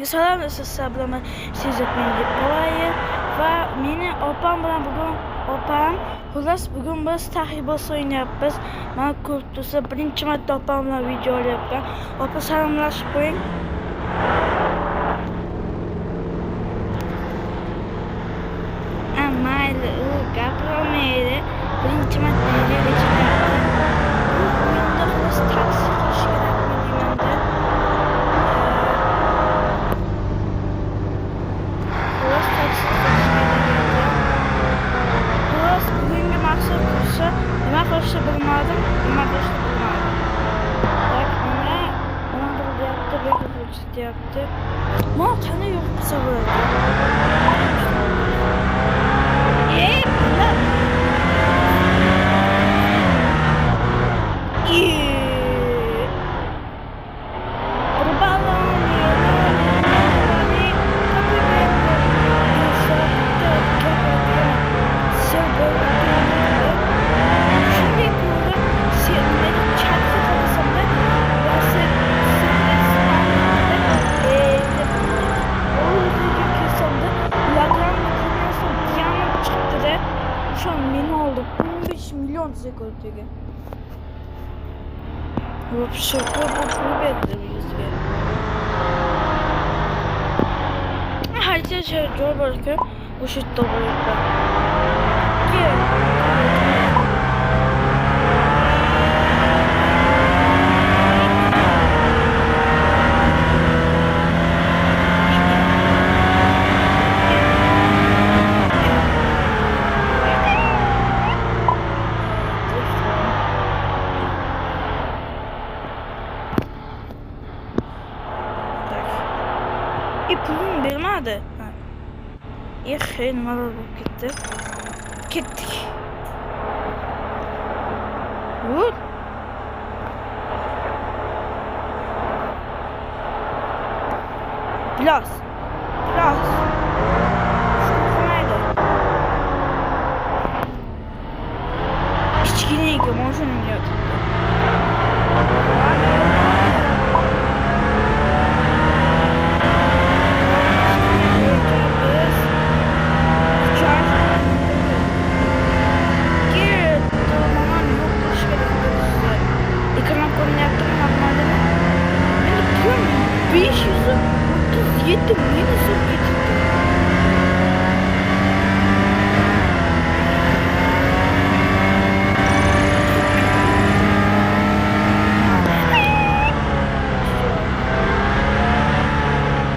Salam sizlar bilan siz o'tmaylik bo'layı va meni opam bilan bugun xullas bugun biz tahribat o'ynayapmiz. Men kurtusa birinchi marta opam bilan video olyapman. Opa salomlashib qo'ying. Mayli, u gapirmaydi. Birinchi marta video chiqyapti. Bu o'yinda xullas taksi qilish kerakmi deymanda. Nima qilishni bilmadim. Tak, ona bo'lyapti, bo'lyapti. Men qani yo'q qilsa bo'ladi. Şu an meni oldu 15 milyon sekundege. Вообще победа yüzge. Haydi şey Joburg'u bu şut Joburg'da. Pulum vermedi. Nimalar bo'lib ketdi. Ketdik. Vur. Biraz. Qolmaydi. Kichkinaga mashina yo'q. Ekran ko'rinyaptimi normalmi? Meni pulum 537